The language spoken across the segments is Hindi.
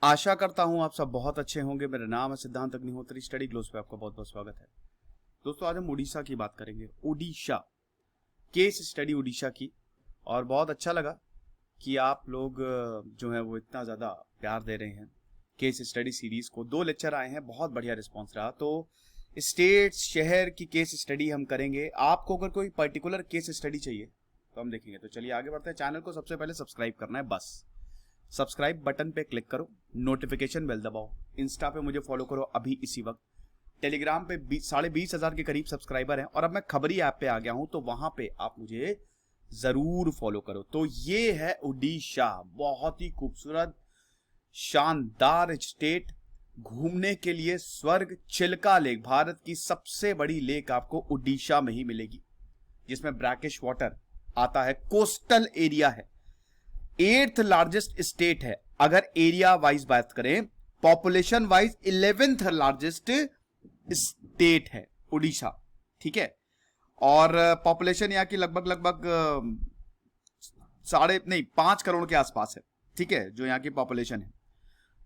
आशा करता हूं आप सब बहुत अच्छे होंगे। मेरा नाम है सिद्धांत अग्निहोत्री। स्टडी ग्लोस पे आपका बहुत बहुत स्वागत है। दोस्तों, आज हम उड़ीसा की बात करेंगे। उड़ीसा केस स्टडी उड़ीसा की। और बहुत अच्छा लगा कि आप लोग जो है वो इतना ज़्यादा प्यार दे रहे हैं केस स्टडी सीरीज़ को। 2 लेक्चर आए हैं, बहुत बढ़िया रिस्पॉन्स रहा। तो स्टेट शहर की केस स्टडी हम करेंगे। आपको अगर कोई पर्टिकुलर केस स्टडी चाहिए तो हम देखेंगे। तो चलिए आगे बढ़ते हैं। चैनल को सबसे पहले सब्सक्राइब करना है, बस सब्सक्राइब बटन पे क्लिक करो, नोटिफिकेशन बेल दबाओ। इंस्टा पे मुझे फॉलो करो अभी इसी वक्त। टेलीग्राम पे 20,000 के करीब सब्सक्राइबर हैं और अब मैं खबरी ऐप पे आ गया हूं, तो वहां पे आप मुझे जरूर फॉलो करो। तो ये है उड़ीसा, बहुत ही खूबसूरत शानदार स्टेट, घूमने के लिए स्वर्ग। चिल्का लेक, भारत की सबसे बड़ी लेक आपको उड़ीसा में ही मिलेगी, जिसमें ब्रैकिश वाटर आता है। कोस्टल एरिया है, 8th लार्जेस्ट स्टेट है अगर एरिया वाइज बात करें। Population wise 11th largest state है उड़ीसा, ठीक है। और पॉपुलेशन यहाँ की लगभग साढ़े नहीं 5 करोड़ के आसपास है, ठीक है, जो यहाँ की पॉपुलेशन है।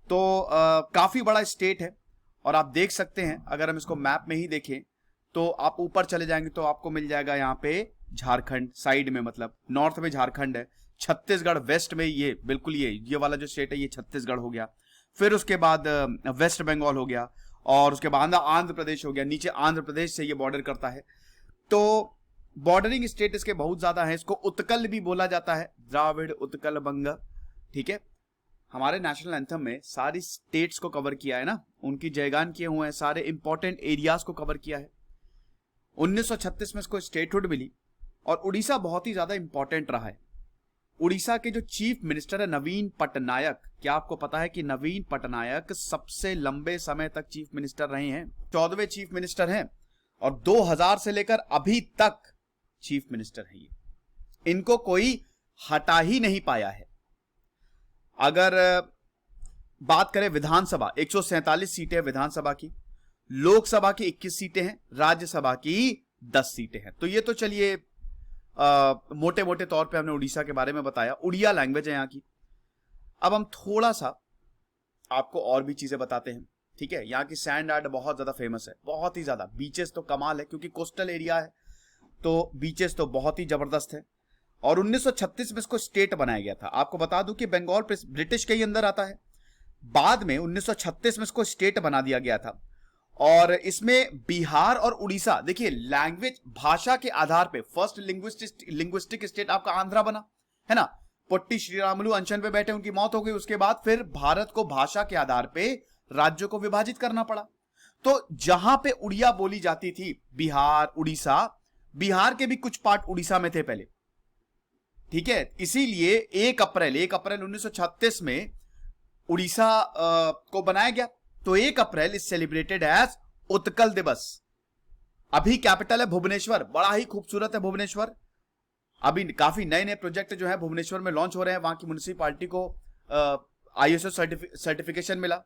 तो काफी बड़ा स्टेट है। और आप देख सकते हैं, अगर हम इसको मैप में ही देखें तो आप ऊपर चले जाएंगे तो आपको मिल जाएगा यहाँ पे झारखंड साइड में, मतलब नॉर्थ में झारखंड है, छत्तीसगढ़ वेस्ट में, ये बिल्कुल ये वाला जो स्टेट है ये छत्तीसगढ़ हो गया। फिर उसके बाद वेस्ट बंगाल हो गया, और उसके बाद आंध्र प्रदेश हो गया। नीचे आंध्र प्रदेश से ये बॉर्डर करता है। तो बॉर्डरिंग स्टेट इसके बहुत ज्यादा है। इसको उत्कल भी बोला जाता है, द्राविड़ उत्कल बंग, ठीक है। हमारे नेशनल एंथम में सारी स्टेट्स को कवर किया है ना, उनकी जयगान किए हुए हैं, सारे इंपॉर्टेंट एरियाज को कवर किया है। 1936 में इसको स्टेटहुड मिली। और उड़ीसा बहुत ही ज्यादा इंपॉर्टेंट रहा है। उड़ीसा के जो चीफ मिनिस्टर है नवीन पटनायक, क्या आपको पता है कि नवीन पटनायक सबसे लंबे समय तक चीफ मिनिस्टर रहे हैं? 14वें चीफ मिनिस्टर हैं और 2000 से लेकर अभी तक चीफ मिनिस्टर हैं ये। इनको कोई हटा ही नहीं पाया है। अगर बात करें विधानसभा, 147 सीटें विधानसभा की, लोकसभा की 21 सीटें हैं, राज्यसभा की 10 सीटें हैं। तो ये तो चलिए मोटे मोटे तौर पे हमने उड़ीसा के बारे में बताया। उड़िया लैंग्वेज है यहाँ की। अब हम थोड़ा सा आपको और भी चीजें बताते हैं, ठीक है। यहाँ की सैंड आर्ट बहुत ज्यादा फेमस है, बहुत ही ज्यादा। बीचेस तो कमाल है, क्योंकि कोस्टल एरिया है तो बीचेस तो बहुत ही जबरदस्त है। और 1936 में इसको स्टेट बनाया गया था। आपको बता दूं कि बंगाल ब्रिटिश के ही अंदर आता है। बाद में 1936 में इसको स्टेट बना दिया गया था। और इसमें बिहार और उड़ीसा, देखिए लैंग्वेज भाषा के आधार पे फर्स्ट लिंग्विस्टिक स्टेट आपका आंध्रा बना, है ना। पोट्टी श्रीरामुलु अनशन पे बैठे, उनकी मौत हो गई। उसके बाद फिर भारत को भाषा के आधार पे राज्यों को विभाजित करना पड़ा। तो जहां पे उड़िया बोली जाती थी, बिहार, उड़ीसा, बिहार के भी कुछ पार्ट उड़ीसा में थे पहले, ठीक है। इसीलिए 1 अप्रैल 1936 में उड़ीसा को बनाया गया। तो 1 April is celebrated as Utkal Divas. अभी कैपिटल है भुवनेश्वर, बड़ा ही खूबसूरत है भुवनेश्वर। अभी काफी नए नए प्रोजेक्ट जो है भुवनेश्वर में लॉन्च हो रहे हैं। वहां की म्युनिसिपैलिटी को ISO सर्टिफिकेशन मिला।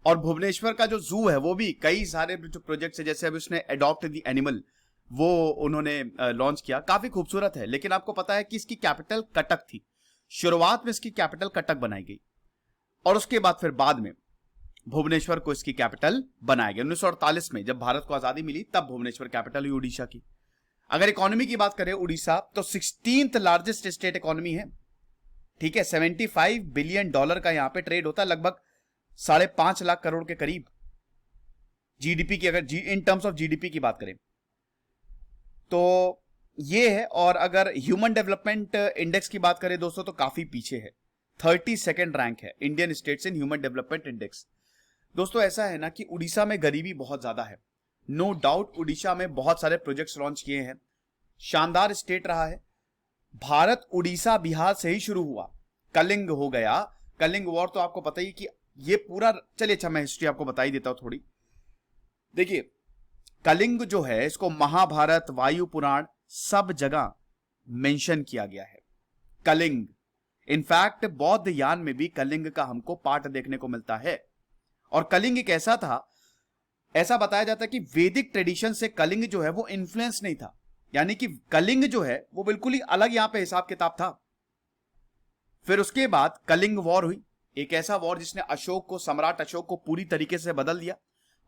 और भुवनेश्वर का जो जू है वो भी कई सारे जो प्रोजेक्ट्स है, जैसे अभी उसने अडॉप्ट द एनिमल, वो उन्होंने लॉन्च किया, काफी खूबसूरत है। लेकिन आपको पता है कि इसकी कैपिटल कटक थी। शुरुआत में इसकी कैपिटल कटक बनाई गई और उसके बाद फिर बाद में भुवनेश्वर को इसकी कैपिटल बनाया गया। 1948 में जब भारत को आजादी मिली तब भुवनेश्वर कैपिटल हुई उड़ीसा की। अगर इकोनॉमी की बात करें उड़ीसा, तो 16th लार्जेस्ट स्टेट इकोनॉमी है, ठीक है। $75 बिलियन का यहां पे ट्रेड होता है, लगभग 5.5 लाख करोड़ के करीब जीडीपी की, अगर इन टर्म्स ऑफ जीडीपी की बात करें तो ये है। और अगर ह्यूमन डेवलपमेंट इंडेक्स की बात करें दोस्तों, तो काफी पीछे है, 32nd रैंक है Indian states in human development index. दोस्तों ऐसा है ना कि उड़ीसा में गरीबी बहुत ज्यादा है, नो डाउट। उड़ीसा में बहुत सारे प्रोजेक्ट्स लॉन्च किए हैं, शानदार स्टेट रहा है। भारत उड़ीसा बिहार से ही शुरू हुआ, कलिंग हो गया, कलिंग वॉर तो आपको पता ही कि ये पूरा। चलिए अच्छा, मैं हिस्ट्री आपको बता ही देता हूं थोड़ी। देखिए कलिंग जो है, इसको महाभारत, वायु पुराण, सब जगह मेंशन किया गया है कलिंग। इनफैक्ट बौद्ध यान में भी कलिंग का हमको पाठ देखने को मिलता है। और कलिंग एक ऐसा था, ऐसा बताया जाता है कि वैदिक ट्रेडिशन से कलिंग जो है वो इन्फ्लुएंस नहीं था, यानी कि कलिंग जो है वो बिल्कुल ही अलग यहां पे हिसाब किताब था। फिर उसके बाद कलिंग वॉर हुई एक ऐसा वॉर जिसने अशोक को, सम्राट अशोक को पूरी तरीके से बदल दिया।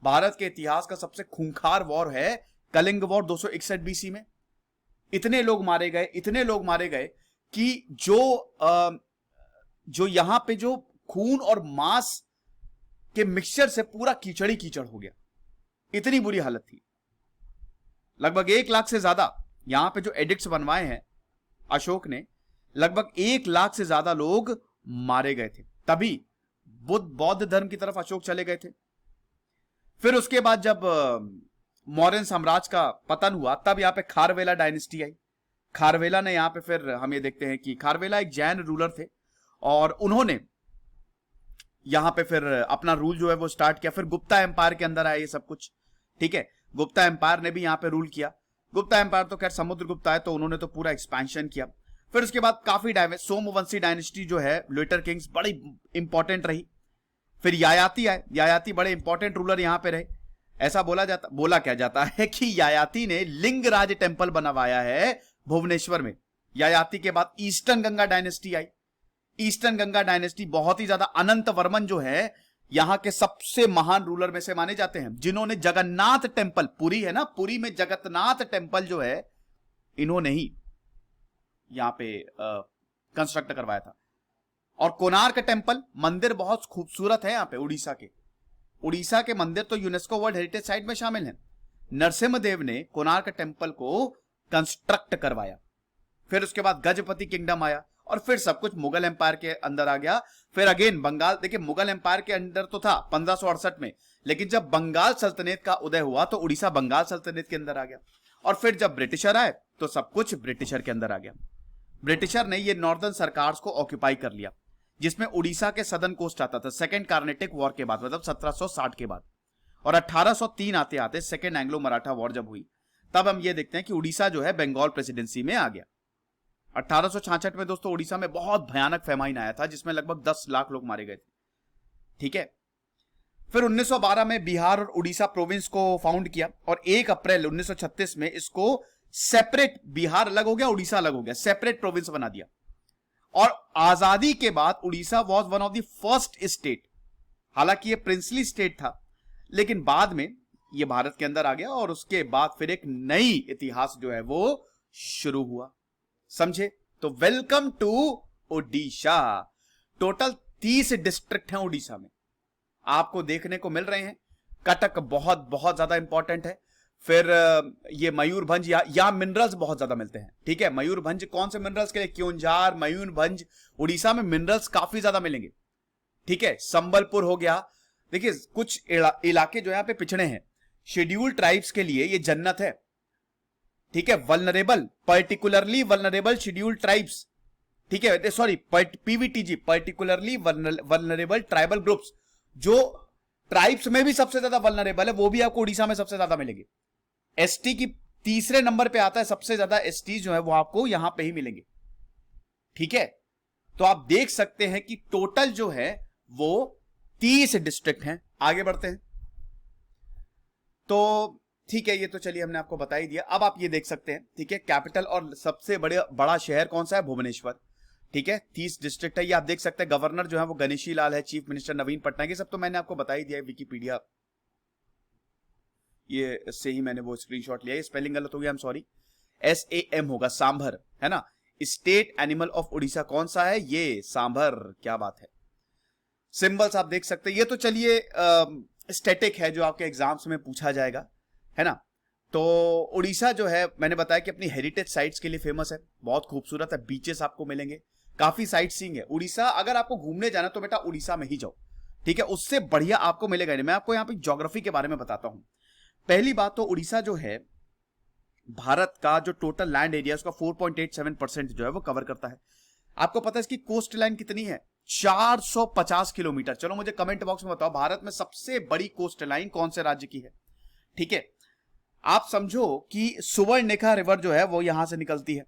भारत के इतिहास का सबसे खूंखार वॉर है कलिंग वॉर 261 बीसी में। इतने लोग मारे गए, इतने लोग मारे गए कि जो यहां पे जो खून और मांस के मिक्सचर से पूरा कीचड़ ही कीचड़ हो गया। इतनी बुरी हालत थी। लगभग 1 लाख से ज्यादा यहां पे जो एडिक्ट्स बनवाए हैं अशोक ने, लगभग 1 लाख से ज्यादा लोग मारे गए थे। तभी बौद्ध धर्म की तरफ अशोक चले गए थे। फिर उसके बाद जब मौर्यन साम्राज्य का पतन हुआ, तब यहां पे खारवेला डायनेस्टी आई। खारवेला ने यहां पे, फिर हम ये देखते हैं कि खारवेला एक जैन रूलर थे और उन्होंने यहां पे फिर अपना रूल जो है वो स्टार्ट किया। फिर गुप्ता एम्पायर के अंदर आया ये सब कुछ, ठीक है। गुप्ता एम्पायर ने भी यहां पे रूल किया। गुप्ता एम्पायर तो खैर समुद्रगुप्ता है, तो उन्होंने तो पूरा एक्सपेंशन किया। फिर उसके बाद काफी सोमवंशी डायनेस्टी जो है, लेटर किंग्स, बड़ी इंपॉर्टेंट रही। फिर यायाती आए। यायाती बड़े इंपॉर्टेंट रूलर यहां पे रहे। ऐसा बोला क्या जाता है कि यायाती ने लिंगराज टेंपल बनवाया है भुवनेश्वर में। यायाती के बाद ईस्टर्न गंगा डायनेस्टी आई। ईस्टर्न गंगा डायनेस्टी बहुत ही ज्यादा, अनंत वर्मन जो है यहां के सबसे महान रूलर में से माने जाते हैं, जिन्होंने जगन्नाथ टेंपल, पुरी है ना, पुरी में जगन्नाथ टेंपल जो है इन्होंने ही यहां पे कंस्ट्रक्ट करवाया था। और कोणार्क टेंपल मंदिर बहुत खूबसूरत है यहां पे। उड़ीसा के मंदिर तो यूनेस्को वर्ल्ड हेरिटेज साइट में शामिल हैं। नरसिम्हदेव ने कोणार्क टेंपल को कंस्ट्रक्ट करवाया। फिर उसके बाद गजपति किंगडम आया और फिर सब कुछ मुगल एम्पायर के अंदर आ गया। फिर अगेन बंगाल, देखिए मुगल एम्पायर के अंदर तो था 1568 में, लेकिन जब बंगाल सल्तनत का उदय हुआ तो उड़ीसा बंगाल सल्तनत के अंदर आ गया। और फिर जब ब्रिटिशर आए तो सब कुछ ब्रिटिशर के अंदर आ गया। ब्रिटिशर ने ये नॉर्दर्न सरकार को ऑक्यूपाई कर लिया, जिसमें उड़ीसा के सदर्न कोस्ट आता था सेकेंड कार्नेटिक वॉर के बाद, मतलब 1760 के बाद। और 1803 आते आते सेकेंड एंग्लो मराठा वॉर जब हुई, तब हम ये देखते हैं कि उड़ीसा जो है बंगाल प्रेसिडेंसी में आ गया। 1866 में दोस्तों उड़ीसा में बहुत भयानक फेमाइन आया था, जिसमें लगभग 10 लाख लोग मारे गए थे, ठीक है। फिर 1912 में बिहार और उड़ीसा प्रोविंस को फाउंड किया और 1 अप्रैल 1936 में इसको सेपरेट, बिहार अलग हो गया, उड़ीसा अलग हो गया, सेपरेट प्रोविंस बना दिया। और आजादी के बाद Orissa was one of the first state, हालांकि ये प्रिंसली स्टेट था, लेकिन बाद में ये भारत के अंदर आ गया और उसके बाद फिर एक नई इतिहास जो है वो शुरू हुआ, समझे। तो welcome to Odisha. Total 30 district हैं उड़ीसा में, आपको देखने को मिल रहे हैं। कटक बहुत बहुत ज्यादा इंपॉर्टेंट है। फिर ये मयूरभंज, या मिनरल्स बहुत ज्यादा मिलते हैं, ठीक है। मयूरभंज कौन से मिनरल्स के लिए, क्योंझार, मयूरभंज, उड़ीसा में मिनरल्स काफी ज्यादा मिलेंगे, ठीक है। संबलपुर हो गया। देखिए कुछ इलाके जो यहां पे पिछड़े हैं, शेड्यूल्ड ट्राइब्स के लिए ये जन्नत है, ठीक है। Vulnerable, particularly vulnerable scheduled tribes, ठीक है, sorry PVTG, particularly vulnerable tribal groups, जो ट्राइब्स में भी सबसे ज्यादा वल्नरेबल है, वो भी आपको उड़ीसा में सबसे ज्यादा मिलेंगे। एसटी की तीसरे नंबर पे आता है, सबसे ज्यादा एसटी जो है वो आपको यहां पे ही मिलेंगे, ठीक है। तो आप देख सकते हैं कि टोटल जो है वो 30 डिस्ट्रिक्ट हैं। आगे बढ़ते हैं। तो ठीक है, ये तो चलिए हमने आपको बता ही दिया। अब आप ये देख सकते हैं, ठीक है, कैपिटल और सबसे बड़ा शहर कौन सा है, भुवनेश्वर, ठीक है। 30 डिस्ट्रिक्ट है, ये आप देख सकते हैं। गवर्नर जो है वो गणेशी लाल है, चीफ मिनिस्टर नवीन पटनायक, ये सब तो मैंने आपको बता ही दिया है। विकिपीडिया ये से ही मैंने वो स्क्रीनशॉट लिया है। स्पेलिंग गलत हो गया, आई एम सॉरी। SAM होगा, सांभर, है ना। स्टेट एनिमल ऑफ उड़ीसा कौन सा है, ये सांभर, क्या बात है। सिंबल्स आप देख सकते हैं। ये तो चलिए स्टैटिक है, जो आपके एग्जाम्स में पूछा जाएगा, है ना। तो उड़ीसा जो है मैंने बताया कि अपनी हेरिटेज साइट्स के लिए फेमस है, बहुत खूबसूरत है, बीचेस आपको मिलेंगे, काफी साइट सीइंग है। उड़ीसा अगर आपको घूमने जाना तो बेटा उड़ीसा में ही जाओ, ठीक है, उससे बढ़िया आपको मिलेगा नहीं। मैं आपको यहाँ पे ज्योग्राफी के बारे में बताता हूं। पहली बात तो उड़ीसा जो है भारत का जो टोटल लैंड एरिया उसका 4.87% जो है वो कवर करता है। आपको पता है इसकी कोस्ट लाइन कितनी है, 450 किलोमीटर। चलो मुझे कमेंट बॉक्स में बताओ भारत में सबसे बड़ी कोस्ट लाइन कौन से राज्य की है, ठीक है। आप समझो कि सुवर्णरेखा रिवर जो है वो यहां से निकलती है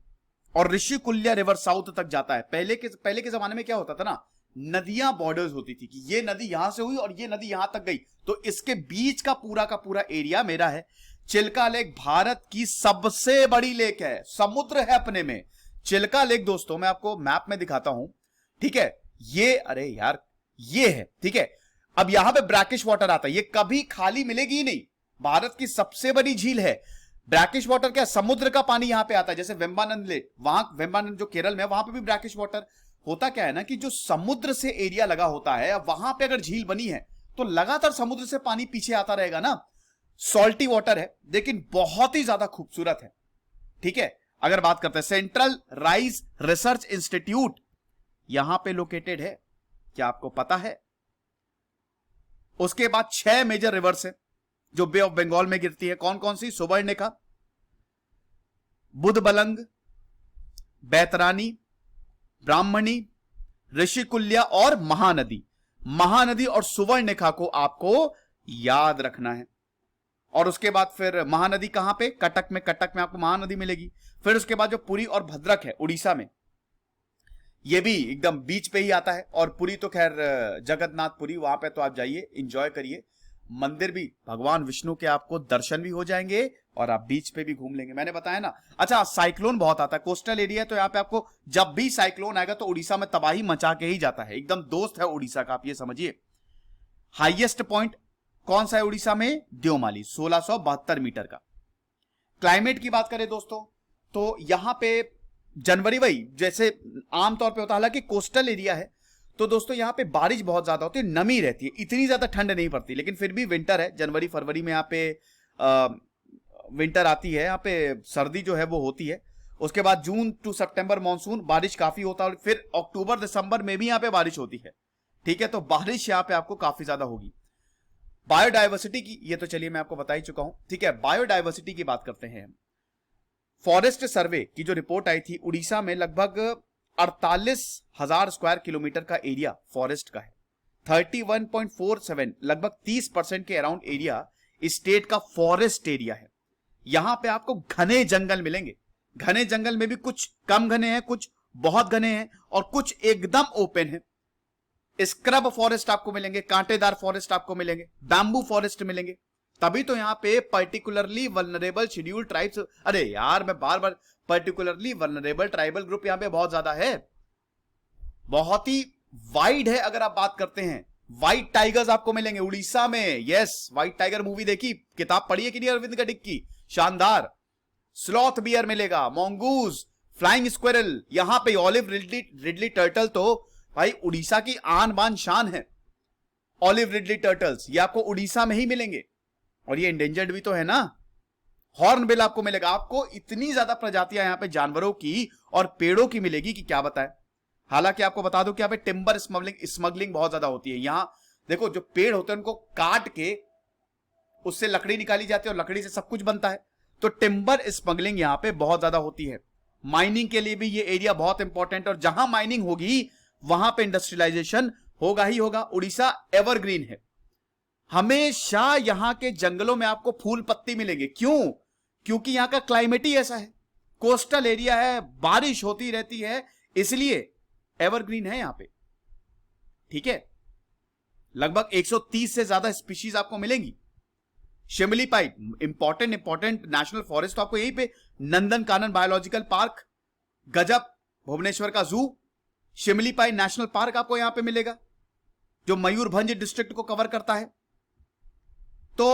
और ऋषिकुल्या रिवर साउथ तक जाता है। पहले के जमाने में क्या होता था ना, नदियां बॉर्डर्स होती थी कि ये नदी यहां से हुई और ये नदी यहां तक गई, तो इसके बीच का पूरा एरिया मेरा है। चिल्का लेक भारत की सबसे बड़ी लेक है, समुद्र है अपने में। चिल्का लेक दोस्तों मैं आपको मैप में दिखाता हूं, ठीक है। ये अरे यार ये है, ठीक है। अब यहां पे ब्रैकिश वाटर आता है, ये कभी खाली मिलेगी ही नहीं, भारत की सबसे बड़ी झील है। ब्रैकिश वाटर क्या, समुद्र का पानी यहां पे आता है, जैसे वेम्बानंद लेक, वहां वेम्बानंद जो केरल में है, वहां पे भी ब्रैकिश वाटर। होता क्या है ना कि जो समुद्र से एरिया लगा होता है, वहां पे अगर झील बनी है तो लगातार समुद्र से पानी पीछे आता रहेगा ना। सॉल्टी वाटर है लेकिन बहुत ही ज्यादा खूबसूरत है, ठीक है। अगर बात करते हैं सेंट्रल राइस रिसर्च इंस्टीट्यूट यहां पे लोकेटेड है, क्या आपको पता है? उसके बाद 6 मेजर रिवर्स है जो बे ऑफ बंगाल में गिरती है। कौन कौन सी? सुवर्णिका, बुधबलंग, बैतरानी, ब्राह्मणी, ऋषिकुल्या और महानदी। महानदी और सुवर्णिका को आपको याद रखना है। और उसके बाद फिर महानदी कहां पे? कटक में, कटक में आपको महानदी मिलेगी। फिर उसके बाद जो पुरी और भद्रक है उड़ीसा में, ये भी एकदम बीच पे ही आता है। और पुरी तो खैर जगन्नाथपुरी, वहां पे तो आप जाइए, एंजॉय करिए। मंदिर भी, भगवान विष्णु के आपको दर्शन भी हो जाएंगे और आप बीच पे भी घूम लेंगे, मैंने बताया ना। अच्छा, साइक्लोन बहुत आता है, कोस्टल एरिया है, तो यहाँ पे आपको जब भी साइक्लोन आएगा तो उड़ीसा में तबाही मचा के ही जाता है, एकदम दोस्त है उड़ीसा का, आप ये समझिए। हाईएस्ट पॉइंट कौन सा है उड़ीसा में? देवमाली, 1672 मीटर का। क्लाइमेट की बात करें दोस्तों, तो यहां पे जनवरी, वही जैसे आमतौर पे होता है, हालांकि कोस्टल एरिया है तो दोस्तों यहां पे बारिश बहुत ज्यादा होती है, नमी रहती है, इतनी ज्यादा ठंड नहीं पड़ती, लेकिन फिर भी विंटर है। जनवरी फरवरी में यहाँ पे विंटर आती है, यहाँ पे सर्दी जो है वो होती है। उसके बाद जून टू सितंबर मानसून, बारिश काफी होता है। और फिर अक्टूबर दिसंबर में भी यहाँ पे बारिश होती है, ठीक है। तो बारिश यहाँ पे आपको काफी ज्यादा होगी। बायोडायवर्सिटी की, ये तो चलिए मैं आपको बता ही चुका हूं, ठीक है। बायोडायवर्सिटी की बात करते हैं। फॉरेस्ट सर्वे की जो रिपोर्ट आई थी, उड़ीसा में लगभग 48,000 स्क्वायर किलोमीटर का एरिया फॉरेस्ट का है। 31.47, लगभग 30% के अराउंड एरिया स्टेट का फॉरेस्ट एरिया है। यहां पे आपको घने जंगल मिलेंगे। घने जंगल में भी कुछ कम घने हैं, कुछ बहुत घने हैं और कुछ एकदम ओपन है। स्क्रब फॉरेस्ट आपको मिलेंगे, कांटेदार फॉरेस्ट आपको मिलेंगे, बैम्बू फॉरेस्ट मिलेंगे। तभी तो यहां पे पर्टिकुलरली वल्नरेबल शेड्यूल्ड ट्राइब्स, अरे यार मैं बार बार, पर्टिकुलरली वल्नरेबल ट्राइबल ग्रुप यहां पे बहुत ज्यादा है, बहुत ही वाइड है। अगर आप बात करते हैं, व्हाइट टाइगर्स आपको मिलेंगे उड़ीसा में। यस, व्हाइट टाइगर मूवी देखी, किताब पढ़ी है कि नहीं अरविंद गडिक की? शानदार। स्लॉथ बियर मिलेगा, मोंगूज, फ्लाइंग स्क्विरल, यहां पे ऑलिव रिडली टर्टल तो भाई उड़ीसा की आन बान शान है। ऑलिव रिडली टर्टल्स ये आपको उड़ीसा में ही मिलेंगे और ये इंडेंजर्ड भी तो है ना। हॉर्नबिल आपको मिलेगा। आपको इतनी ज्यादा प्रजातियां यहां पे जानवरों की और पेड़ों की मिलेगी कि क्या बताएं। हालांकि आपको बता दूं कि यहाँ पे टिम्बर स्मगलिंग बहुत ज्यादा होती है। यहां देखो, जो पेड़ होते हैं उनको काट के उससे लकड़ी निकाली जाती है और लकड़ी से सब कुछ बनता है, तो टिम्बर स्मगलिंग यहां पे बहुत ज्यादा होती है। माइनिंग के लिए भी ये एरिया बहुत इंपॉर्टेंट, और जहां माइनिंग होगी वहां पे इंडस्ट्रियलाइजेशन होगा ही होगा। उड़ीसा एवरग्रीन है, हमेशा यहां के जंगलों में आपको फूल पत्ती मिलेंगे। क्यों? क्योंकि यहां का क्लाइमेट ही ऐसा है, कोस्टल एरिया है, बारिश होती रहती है, इसलिए एवरग्रीन है यहां पे, ठीक है। लगभग 130 से ज्यादा स्पीशीज आपको मिलेंगी। शिमली पाइट, इंपॉर्टेंट नेशनल फॉरेस्ट तो आपको यहीं पे, नंदन कानन बायोलॉजिकल पार्क, गजब भुवनेश्वर का जू, शिमली पाइट नेशनल पार्क आपको यहां पे मिलेगा जो मयूरभंज डिस्ट्रिक्ट को कवर करता है। तो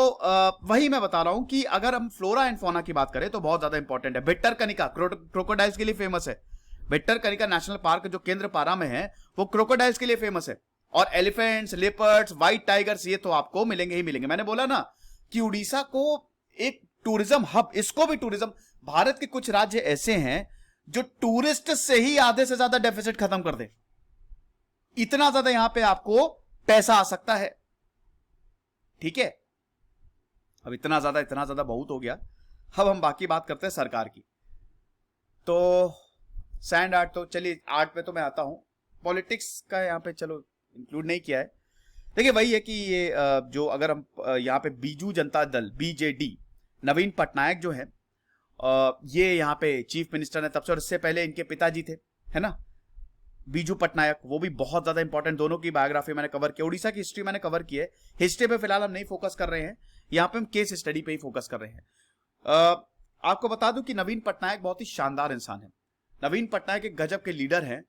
वही मैं बता रहा हूं कि अगर हम फ्लोरा एंड फौना की बात करें तो बहुत ज्यादा इंपॉर्टेंट है। भिट्टरकनिका क्रोकोडाइल्स के लिए फेमस है। भिट्टरकनिका नेशनल पार्क जो केंद्रपारा में है वो क्रोकोडाइल्स के लिए फेमस है। और एलिफेंट्स, लेपर्ड्स, व्हाइट टाइगर्स ये तो आपको मिलेंगे ही मिलेंगे। मैंने बोला ना कि उड़ीसा को एक टूरिज्म हब, इसको भी टूरिज्म, भारत के कुछ राज्य ऐसे हैं जो टूरिस्ट से ही आधे से ज्यादा डेफिसिट खत्म कर दे, इतना ज्यादा यहां पे आपको पैसा आ सकता है, ठीक है। अब इतना ज्यादा बहुत हो गया। अब हम बाकी बात करते हैं सरकार की। तो सैंड आर्ट, तो चलिए आर्ट पे तो मैं आता हूं, पॉलिटिक्स का यहां पे चलो इंक्लूड नहीं किया है। देखिए वही है कि ये जो अगर हम यहाँ पे बीजू जनता दल बीजेडी, नवीन पटनायक जो है ये यहाँ पे चीफ मिनिस्टर है तब से, और इससे पहले इनके पिताजी थे, है ना, बीजू पटनायक, वो भी बहुत ज्यादा इंपॉर्टेंट। दोनों की बायोग्राफी मैंने कवर की, उड़ीसा की हिस्ट्री मैंने कवर की है। हिस्ट्री पे फिलहाल हम नहीं फोकस कर रहे हैं, यहाँ पे हम केस स्टडी पे ही फोकस कर रहे हैं। आपको बता दूं कि नवीन पटनायक बहुत ही शानदार इंसान है। नवीन पटनायक एक गजब के लीडर हैं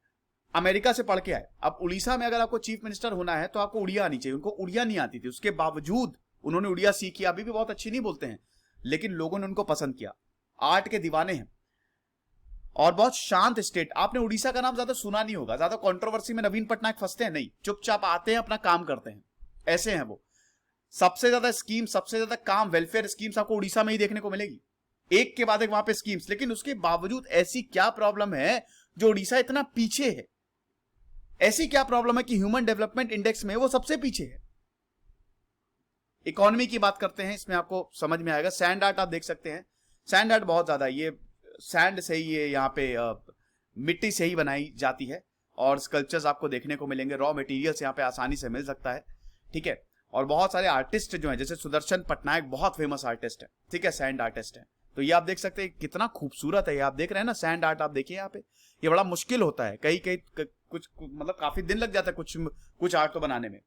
अमेरिका से पढ़ के आए। अब उड़ीसा में अगर आपको चीफ मिनिस्टर होना है तो आपको उड़िया आनी चाहिए, उनको उड़िया नहीं आती थी, उसके बावजूद उन्होंने उड़िया सीखी। अभी भी बहुत अच्छी नहीं बोलते हैं, लेकिन लोगों ने उनको पसंद किया, आर्ट के दीवाने हैं और बहुत शांत स्टेट। आपने उड़ीसा का नाम ज्यादा सुना नहीं होगा, ज्यादा कंट्रोवर्सी में नवीन पटनायक फंसते हैं नहीं, चुपचाप आते हैं, अपना काम करते हैं, ऐसे हैं वो। सबसे ज्यादा स्कीम, सबसे ज्यादा काम, वेलफेयर स्कीम्स आपको उड़ीसा में ही देखने को मिलेगी, एक के बाद एक वहां पे स्कीम्स। लेकिन उसके बावजूद ऐसी क्या प्रॉब्लम है जो उड़ीसा इतना पीछे है? ऐसी क्या प्रॉब्लम है कि ह्यूमन डेवलपमेंट इंडेक्स में वो सबसे पीछे है? इकोनॉमी की बात करते हैं, इसमें आपको समझ में आएगा। सैंड आर्ट आप देख सकते हैं, सैंड आर्ट बहुत ज्यादा, ये सैंड से ही, ये यहाँ पे मिट्टी से ही बनाई जाती है और स्कल्पचर्स आपको देखने को मिलेंगे। रॉ मटेरियल्स यहाँ पे आसानी से मिल सकता है, ठीक है। और बहुत सारे आर्टिस्ट जो हैं, जैसे सुदर्शन पटनायक बहुत फेमस आर्टिस्ट है, ठीक है, सैंड आर्टिस्ट है। तो ये आप देख सकते हैं कितना खूबसूरत है, ये आप देख रहे हैं ना सैंड आर्ट, आप देखिए यहाँ पे, ये बड़ा मुश्किल होता है, कई कई कुछ मतलब काफी दिन लग जाता है कुछ आर्ट को बनाने में,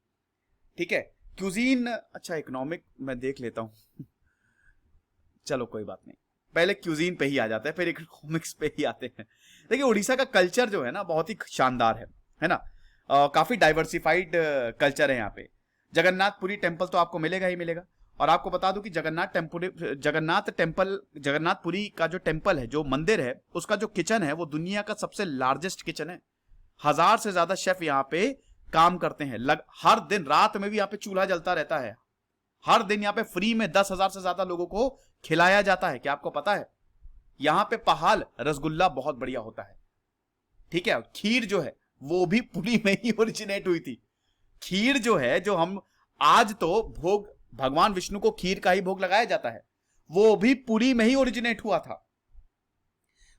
ठीक है। क्यूजीन, अच्छा इकोनॉमिक मैं देख लेता हूं चलो कोई बात नहीं, पहले क्यूजीन पे ही आ जाता है, फिर इकोनॉमिक्स पे ही आते हैं। देखिए उड़ीसा का कल्चर जो है ना बहुत ही शानदार है ना। काफी डाइवर्सिफाइड कल्चर है यहाँ पे। जगन्नाथपुरी टेम्पल तो आपको मिलेगा ही मिलेगा। और आपको बता दूं कि जगन्नाथपुरी का जो टेम्पल है, जो मंदिर है, उसका जो किचन है वो दुनिया का सबसे लार्जेस्ट किचन है। 1000 से ज्यादा शेफ यहाँ पे काम करते हैं। हर दिन रात में भी यहाँ पे चूल्हा जलता रहता है। हर दिन यहाँ पे फ्री में 10,000 से ज्यादा लोगों को खिलाया जाता है। क्या आपको पता है? यहाँ पे पहाल रसगुल्ला बहुत बढ़िया होता है, ठीक है। खीर जो है वो भी पुरी में ही ओरिजिनेट हुई थी। खीर जो है, जो हम आज तो भोग, भगवान विष्णु को खीर का ही भोग लगाया जाता है, वो भी पुरी में ही ओरिजिनेट हुआ था।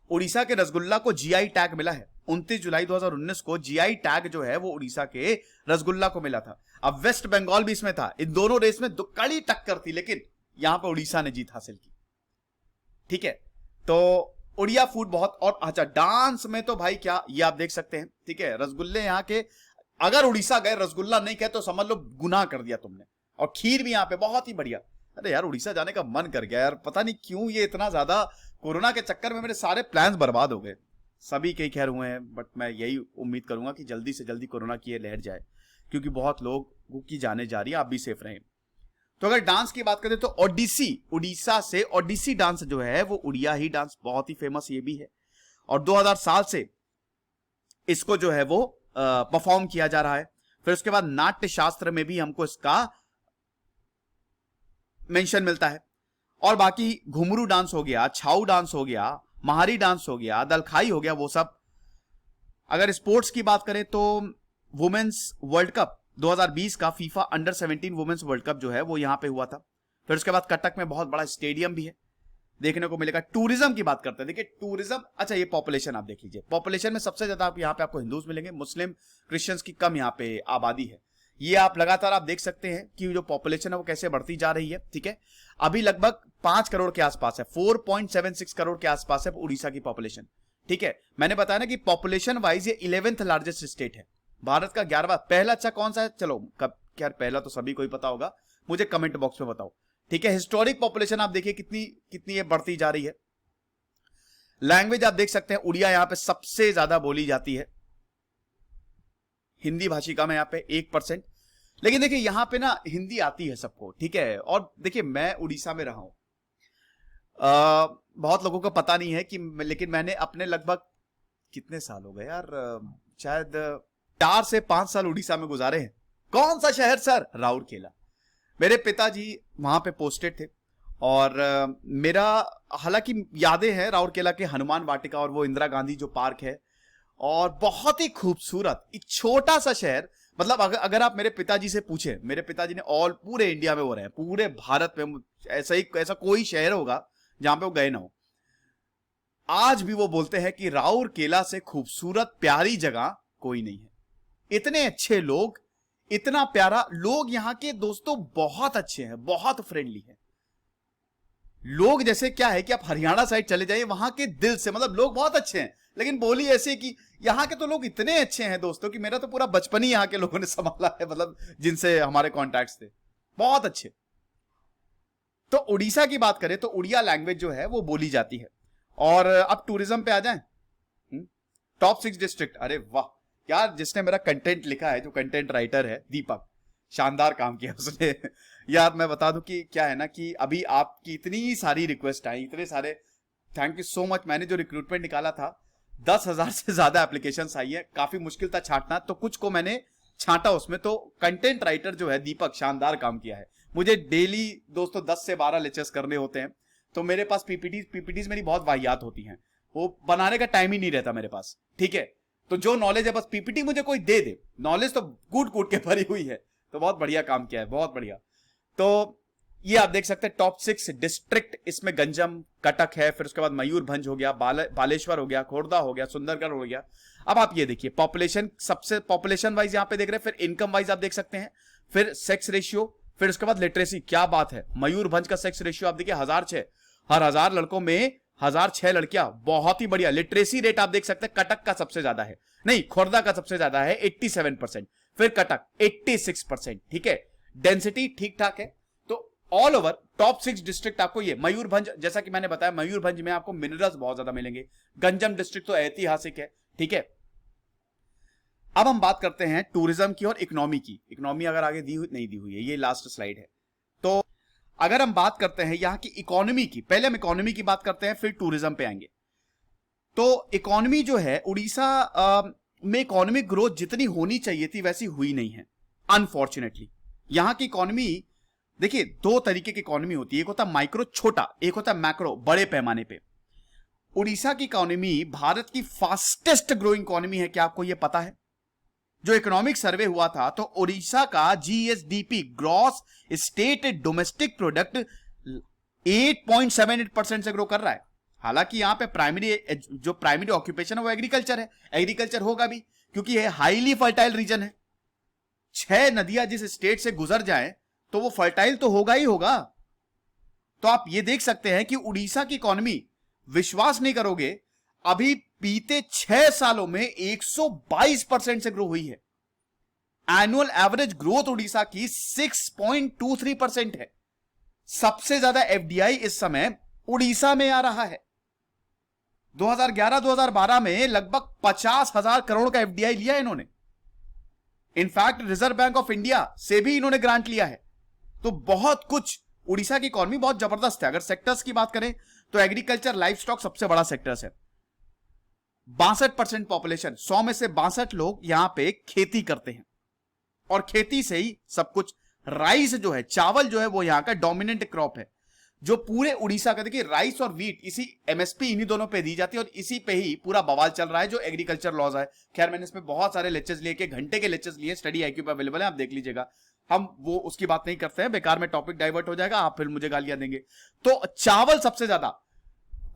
उड़ीसा के रसगुल्ला को जीआई टैग मिला है। 29 जुलाई 2019 को जीआई टैग जो है वो उड़ीसा के रसगुल्ला को मिला था। अब वेस्ट बंगाल भी इसमें था। इन दोनों रेस में कड़ी टक्कर थी, लेकिन यहां पर उड़ीसा ने जीत हासिल की, ठीक है। तो उड़िया फूड बहुत, और अच्छा डांस में तो भाई क्या, ये आप देख सकते हैं, ठीक है। रसगुल्ले यहाँ के, अगर उड़ीसा गए रसगुल्ला नहीं कहे तो समझ लो गुनाह कर दिया तुमने। और खीर भी यहाँ पे बहुत ही बढ़िया। अरे यार उड़ीसा जाने का मन कर गया यार, पता नहीं क्यों ये इतना ज्यादा, कोरोना के चक्कर में मेरे सारे प्लान्स बर्बाद हो गए। सभी कई खैर हुए हैं, बट मैं यही उम्मीद करूंगा कि जल्दी से जल्दी कोरोना की ये लहर जाए, क्योंकि बहुत लोग की जाने जा रही है। आप भी सेफ रहें। तो अगर डांस की बात करें तो ओडिसी, उड़ीसा से ओडिसी डांस जो है वो उड़िया ही डांस, बहुत ही फेमस ये भी है। और 2000 साल से इसको जो है वो परफॉर्म किया जा रहा है। फिर उसके बाद नाट्य शास्त्र में भी हमको इसका मेंशन मिलता है। और बाकी घुमरू डांस हो गया, छाऊ डांस हो गया, महारी डांस हो गया, दलखाई हो गया, वो सब। अगर स्पोर्ट्स की बात करें तो वुमेन्स वर्ल्ड कप 2020 का FIFA under 17 women's world cup जो है वो यहां पे हुआ था। फिर उसके बाद कटक में बहुत बड़ा स्टेडियम भी है, देखने को मिलेगा। टूरिज्म की बात करते हैं, देखिए टूरिज्म, अच्छा ये पॉपुलेशन आप देख लीजिए, पॉपुलेशन में सबसे ज्यादा आप यहाँ पे आपको हिंदूज मिलेंगे, मुस्लिम क्रिश्चियंस की कम यहाँ पे आबादी है। ये आप लगातार आप देख सकते हैं कि जो पॉपुलेशन है वो कैसे बढ़ती जा रही है, ठीक है। अभी लगभग 5 करोड़ के आसपास है, 4.76 करोड़ के आसपास है उड़ीसा की पॉपुलेशन, ठीक है। मैंने बताया ना कि पॉपुलेशन वाइज ये 11th लार्जेस्ट स्टेट है, भारत का 11वां। पहला अच्छा कौन सा है, चलो कब, खैर पहला तो सभी को ही पता होगा, मुझे कमेंट बॉक्स में बताओ, ठीक है। हिस्टोरिक पॉपुलेशन आप देखिए कितनी कितनी ये बढ़ती जा रही है। लैंग्वेज आप देख सकते हैं, उड़िया यहां पे सबसे ज्यादा बोली जाती है, हिंदी भाषिका में यहां पे 1%। लेकिन देखिए यहां पे ना हिंदी आती है सबको, ठीक है। और देखिए मैं उड़ीसा में रहा हूं, बहुत लोगों को पता नहीं है कि, लेकिन मैंने अपने लगभग कितने साल हो गए यार, शायद 4 से 5 साल उड़ीसा में गुजारे हैं। कौन सा शहर सर? राउरकेला। मेरे पिताजी वहां पे पोस्टेड थे और मेरा हालांकि यादें हैं राउरकेला के हनुमान वाटिका और वो इंदिरा गांधी जो पार्क है, और बहुत ही खूबसूरत एक छोटा सा शहर। मतलब अगर आप मेरे पिताजी से पूछे, मेरे पिताजी ने ऑल पूरे इंडिया में वो रहे, पूरे भारत में ऐसा कोई शहर होगा जहां पे वो गए ना हो। आज भी वो बोलते हैं कि राउरकेला से खूबसूरत प्यारी जगह कोई नहीं है। इतने अच्छे लोग, इतना प्यारा लोग यहाँ के, दोस्तों बहुत अच्छे हैं, बहुत फ्रेंडली हैं लोग। जैसे क्या है कि आप हरियाणा साइड चले जाइए, वहां के दिल से मतलब लोग बहुत अच्छे हैं, लेकिन बोली ऐसे कि यहाँ के तो लोग इतने अच्छे हैं दोस्तों कि मेरा तो पूरा बचपन ही यहाँ के लोगों ने संभाला है, मतलब जिनसे हमारे कॉन्टैक्ट्स थे, बहुत अच्छे। तो उड़ीसा की बात करें तो उड़िया लैंग्वेज जो है वो बोली जाती है। और अब टूरिज्म पे आ जाएं, टॉप 6 डिस्ट्रिक्ट, अरे वाह, यार जिसने मेरा कंटेंट लिखा है, जो कंटेंट राइटर है दीपक, शानदार काम किया उसने। यार मैं बता दूं कि क्या है ना कि अभी आपकी इतनी सारी रिक्वेस्ट आई, इतने सारे, थैंक यू सो मच। मैंने जो रिक्रूटमेंट निकाला था 10,000 से ज्यादा एप्लीकेशन आई है, काफी मुश्किल था छांटना, तो कुछ को मैंने छांटा उसमें। तो कंटेंट राइटर जो है दीपक, शानदार काम किया है। मुझे डेली दोस्तों 10 से 12 लेक्चर्स करने होते हैं, तो मेरे पास पीपीटीज मेरी बहुत वाहियात होती हैं, वो बनाने का टाइम ही नहीं रहता मेरे पास, ठीक है। तो जो नॉलेज है बस पीपीटी मुझे कोई दे दे, नॉलेज तो कूट कूट के भरी हुई है। तो बहुत बढ़िया काम किया है, बहुत बढ़िया। तो ये आप देख सकते हैं टॉप 6 डिस्ट्रिक्ट, इसमें गंजम, कटक है, फिर उसके बाद मयूरभंज हो गया, बालेश्वर हो गया, खोर्धा हो गया, सुंदरगढ़ हो गया। अब आप ये देखिए पॉपुलेशन, सबसे पॉपुलेशन वाइज यहां पे देख रहे हैं, फिर इनकम वाइज आप देख सकते हैं, फिर सेक्स रेशियो, फिर उसके बाद लिटरेसी। क्या बात है, मयूरभंज का सेक्स रेशियो आप देखिए 1006, हर 1000 लड़कों में 1006 लड़कियां, बहुत ही बढ़िया। लिटरेसी रेट आप देख सकते हैं कटक का सबसे ज्यादा है, नहीं खोर्धा का सबसे ज्यादा है 87%, फिर कटक 86%, ठीक है। डेंसिटी ठीक ठाक है। तो ऑल ओवर टॉप 6 डिस्ट्रिक्ट आपको ये मयूरभंज, जैसा कि मैंने बताया मयूरभंज में आपको मिनरल्स बहुत ज्यादा मिलेंगे। गंजम डिस्ट्रिक्ट तो ऐतिहासिक है, ठीक है। अब हम बात करते हैं टूरिज्म की और इकोनॉमी की। इकोनॉमी अगर आगे दी हुई नहीं दी हुई है, ये लास्ट स्लाइड है। तो अगर हम बात करते हैं यहां की इकोनॉमी की, पहले हम इकोनॉमी की बात करते हैं, फिर टूरिज्म पे आएंगे। तो इकोनॉमी जो है, उड़ीसा में इकोनॉमिक ग्रोथ जितनी होनी चाहिए थी वैसी हुई नहीं है, अनफॉर्चुनेटली। यहां की इकोनॉमी देखिए, दो तरीके की इकोनॉमी होती है, एक होता है माइक्रो छोटा, एक होता है मैक्रो बड़े पैमाने पे। उड़ीसा की इकोनॉमी भारत की फास्टेस्ट ग्रोइंग इकोनॉमी है, क्या आपको यह पता है? जो इकोनॉमिक सर्वे हुआ था तो उड़ीसा का GSDP, gross state domestic product 8.78% से ग्रो कर रहा है। हालांकि यहां पे प्राइमरी ऑक्यूपेशन है वो एग्रीकल्चर है, एग्रीकल्चर होगा भी क्योंकि ये हाईली फर्टाइल रीजन है। 6 नदियां जिस स्टेट से गुजर जाए तो वो फर्टाइल तो होगा ही होगा। तो आप ये देख सकते हैं कि उड़ीसा की इकोनॉमी, विश्वास नहीं करोगे, अभी बीते 6 सालों में 122% से ग्रो हुई है। एनुअल एवरेज ग्रोथ उड़ीसा की 6.23% है। सबसे ज्यादा एफडीआई इस समय उड़ीसा में आ रहा है। 2011-2012 में लगभग 50,000 करोड़ का एफडीआई लिया इन्होंने। In fact reserve bank of India से भी इन्होंने ग्रांट लिया है। तो बहुत कुछ, उड़ीसा की इकोनॉमी बहुत जबरदस्त है। अगर सेक्टर्स की बात करें तो एग्रीकल्चर, लाइफ स्टॉक सबसे बड़ा सेक्टर्स है। 62% पॉपुलेशन, 100 में से 62 लोग यहां पे खेती करते हैं और खेती से ही सब कुछ। राइस जो है, चावल जो है, वो यहां का डोमिनेंट क्रॉप है जो पूरे उड़ीसा का। देखिए राइस और व्हीट, इसी एमएसपी इन्हीं दोनों पे दी जाती है और इसी पे ही पूरा बवाल चल रहा है जो एग्रीकल्चर लॉज है। खैर मैंने इसमें बहुत सारे लेक्चर्स लिए, घंटे के लेक्चर्स लिए, स्टडी आईक्यू पे अवेलेबल है, आप देख लीजिएगा। हम वो उसकी बात नहीं करते हैं, बेकार में टॉपिक डाइवर्ट हो जाएगा, आप फिर मुझे गालियां देंगे। तो चावल सबसे ज्यादा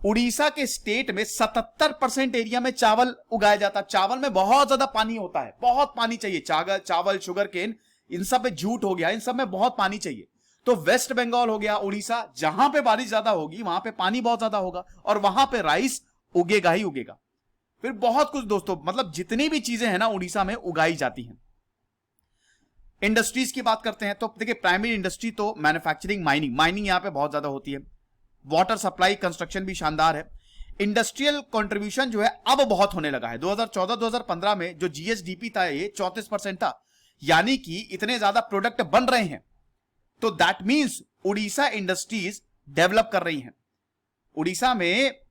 उड़ीसा के स्टेट में 77% एरिया में चावल उगाया जाता है। चावल में बहुत ज्यादा पानी होता है, बहुत पानी चाहिए। चावल, शुगर केन, इन सब में जूट हो गया, इन सब में बहुत पानी चाहिए। तो वेस्ट बंगाल हो गया, उड़ीसा, जहां पे बारिश ज्यादा होगी वहां पे पानी बहुत ज्यादा होगा और वहां पे राइस उगेगा ही उगेगा। फिर बहुत कुछ दोस्तों, मतलब जितनी भी चीजें हैं ना उड़ीसा में उगाई जाती हैं। इंडस्ट्रीज की बात करते हैं तो देखिए प्राइमरी इंडस्ट्री तो मैन्युफैक्चरिंग, माइनिंग यहां पे बहुत ज्यादा होती है। वाटर सप्लाई, कंस्ट्रक्शन भी शानदार है। इंडस्ट्रियल कंट्रीब्यूशन जो है अब बहुत होने लगा है। 2014-2015 में जो जीएसडीपी था ये 34% था, यानी कि इतने ज्यादा प्रोडक्ट बन रहे हैं। तो that means Orissa industries develop कर रही हैं। उड़ीसा में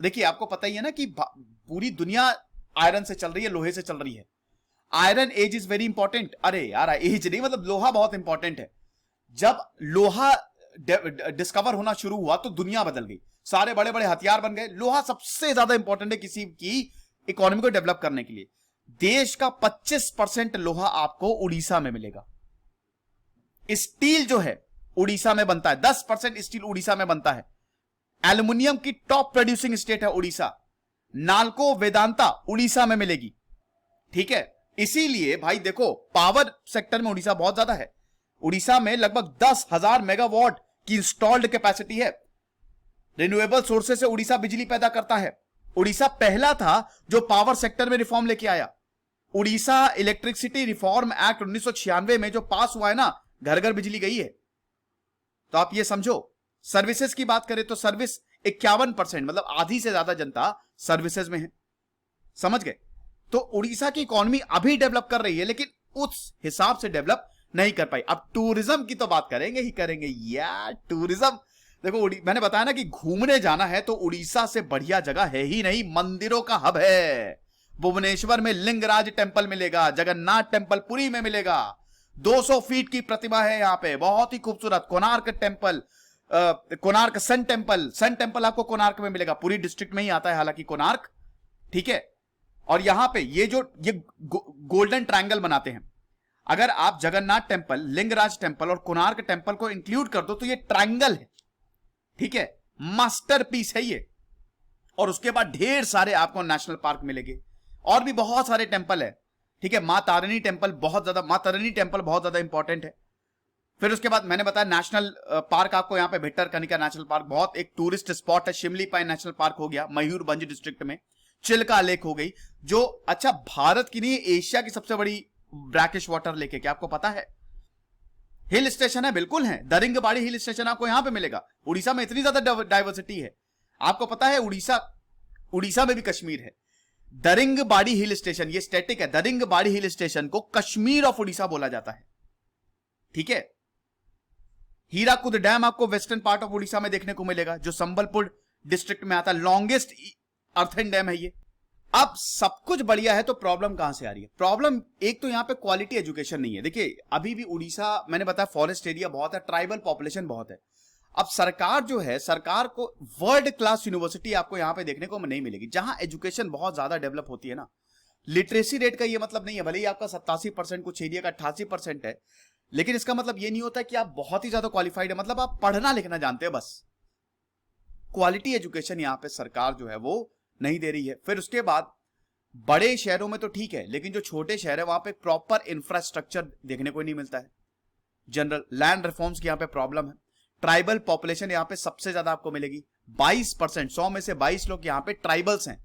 देखिए आपको पता ही है ना कि पूरी दुनिया आयरन से चल रही है, लोहे से चल रही है। Iron age is very important. अरे यार एज नहीं, मतलब लोहा बहुत इंपॉर्टेंट है। जब लोहा डिस्कवर होना शुरू हुआ तो दुनिया बदल गई, सारे बड़े बड़े हथियार बन गए। लोहा सबसे ज्यादा इंपॉर्टेंट है किसी की इकोनॉमी को डेवलप करने के लिए। देश का 25% लोहा आपको उड़ीसा में मिलेगा। स्टील जो है उड़ीसा में बनता है, 10% स्टील उड़ीसा में बनता है। एल्युमिनियम की टॉप प्रोड्यूसिंग स्टेट है उड़ीसा। नालको, वेदांता उड़ीसा में मिलेगी, ठीक है। इसीलिए भाई देखो पावर सेक्टर में उड़ीसा बहुत ज्यादा है। उड़ीसा में लगभग 10,000 मेगावाट की इंस्टॉल्ड कैपेसिटी है। रिन्यूएबल सोर्सेस से उड़ीसा बिजली पैदा करता है। उड़ीसा पहला था जो पावर सेक्टर में रिफॉर्म लेके आया। उड़ीसा इलेक्ट्रिसिटी रिफॉर्म एक्ट 1996 में जो पास हुआ है ना, घर घर बिजली गई है। तो आप ये समझो। सर्विसेज की बात करें तो सर्विस 51%, मतलब आधी से ज्यादा जनता सर्विसेज में है, समझ गए। तो उड़ीसा की इकोनॉमी अभी डेवलप कर रही है, लेकिन उस हिसाब से डेवलप नहीं कर पाई। अब टूरिज्म की तो बात करेंगे ही करेंगे यार। टूरिज्म देखो, मैंने बताया ना कि घूमने जाना है तो उड़ीसा से बढ़िया जगह है ही नहीं। मंदिरों का हब है। भुवनेश्वर में लिंगराज टेंपल मिलेगा, जगन्नाथ टेंपल पुरी में मिलेगा, 200 फीट की प्रतिमा है यहां पे, बहुत ही खूबसूरत। कोणार्क टेंपल, कोणार्क सन टेंपल आपको कोणार्क में मिलेगा। पुरी डिस्ट्रिक्ट में ही आता है हालांकि कोणार्क, ठीक है। और यहां पे ये गोल्डन ट्रायंगल बनाते हैं। अगर आप जगन्नाथ टेंपल, लिंगराज टेंपल और कोणार्क टेंपल को इंक्लूड कर दो तो ये ट्रायंगल है, ठीक है। मास्टरपीस है ये। और उसके बाद ढेर सारे आपको नेशनल पार्क मिलेंगे और भी बहुत सारे टेंपल है, ठीक है। मां तारिणी टेंपल बहुत ज्यादा इंपॉर्टेंट है। फिर उसके बाद मैंने बताया नेशनल पार्क आपको यहां पे भिट्टरकनिका नेशनल पार्क बहुत एक टूरिस्ट स्पॉट है। शिमली पाइन नेशनल पार्क हो गया मयूरभंज डिस्ट्रिक्ट में। चिल्का लेक हो गई, जो अच्छा भारत की नहीं, एशिया की सबसे बड़ी ब्रैकिश वाटर लेक है, क्या आपको पता है? हिल स्टेशन है, बिल्कुल है। दरिंगबाड़ी हिल स्टेशन आपको यहां पे मिलेगा। उड़ीसा में इतनी ज्यादा डाइवर्सिटी है, आपको पता है उड़ीसा में भी कश्मीर है। दरिंगबाड़ी हिल स्टेशन, ये स्टैटिक है। दरिंगबाड़ी हिल स्टेशन को कश्मीर ऑफ उड़ीसा बोला जाता है, ठीक है। हीराकुद डैम आपको वेस्टर्न पार्ट ऑफ उड़ीसा में देखने को मिलेगा, जो संबलपुर डिस्ट्रिक्ट में आता है। लॉन्गेस्ट अर्थन डैम है ये। अब सब कुछ बढ़िया है तो प्रॉब्लम कहां से आ रही है? प्रॉब्लम एक तो यहां पे क्वालिटी एजुकेशन नहीं है। देखिए अभी भी उड़ीसा, मैंने बताया फॉरेस्ट एरिया बहुत है, ट्राइबल पॉपुलेशन बहुत है। अब सरकार जो है, सरकार को वर्ल्ड क्लास यूनिवर्सिटी आपको यहां पे देखने को नहीं मिलेगी, जहां एजुकेशन बहुत ज्यादा डेवलप होती है ना। लिटरेसी रेट का ये मतलब नहीं है, भले ही आपका 87%, कुछ एरिया का 88% है, लेकिन इसका मतलब ये नहीं होता कि आप बहुत ही ज्यादा क्वालिफाइड है, मतलब आप पढ़ना लिखना जानते हैं बस। क्वालिटी एजुकेशन यहां पे सरकार जो है वो नहीं दे रही है। फिर उसके बाद बड़े शहरों में तो ठीक है, लेकिन जो छोटे शहर है वहां पे प्रॉपर इंफ्रास्ट्रक्चर देखने को नहीं मिलता है। जनरल लैंड रिफॉर्म्स की यहां पे प्रॉब्लम है। ट्राइबल पॉपुलेशन यहां पे सबसे ज्यादा आपको मिलेगी, 22%, 100 में से 22 लोग यहां पे ट्राइबल्स हैं।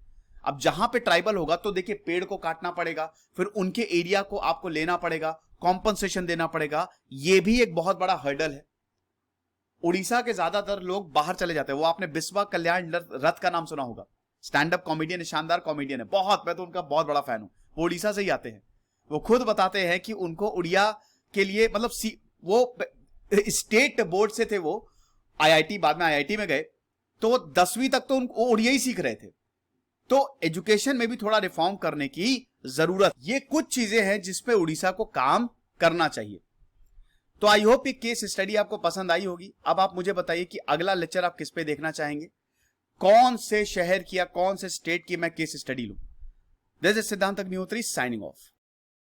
अब जहां पे ट्राइबल होगा तो देखिए पेड़ को काटना पड़ेगा, फिर उनके एरिया को आपको लेना पड़ेगा, कॉम्पनसेशन देना पड़ेगा, यह भी एक बहुत बड़ा हर्डल है। उड़ीसा के ज्यादातर लोग बाहर चले जाते हैं। वो आपने बिस्वा कल्याण रथ का नाम सुना होगा, स्टैंड अप कॉमेडियन है, शानदार कॉमेडियन है, बहुत, मैं तो उनका बहुत बड़ा फैन हूं। वो उड़ीसा से ही आते हैं। वो खुद बताते हैं कि उनको उड़िया के लिए मतलब वो स्टेट बोर्ड से थे, वो आईआईटी, बाद में आईआईटी में गए, तो वो 10वीं तक तो उनको उड़िया ही सीख रहे थे। तो एजुकेशन में भी थोड़ा रिफॉर्म करने की जरूरत, ये कुछ चीजें हैं जिसपे उड़ीसा को काम करना चाहिए। तो आई होप ये केस स्टडी आपको पसंद आई होगी। अब आप मुझे बताइए कि अगला लेक्चर आप किस पे देखना चाहेंगे, कौन से शहर की या कौन से स्टेट की मैं केस स्टडी लूं। दिस इज सिद्धांत अग्निहोत्री साइनिंग ऑफ।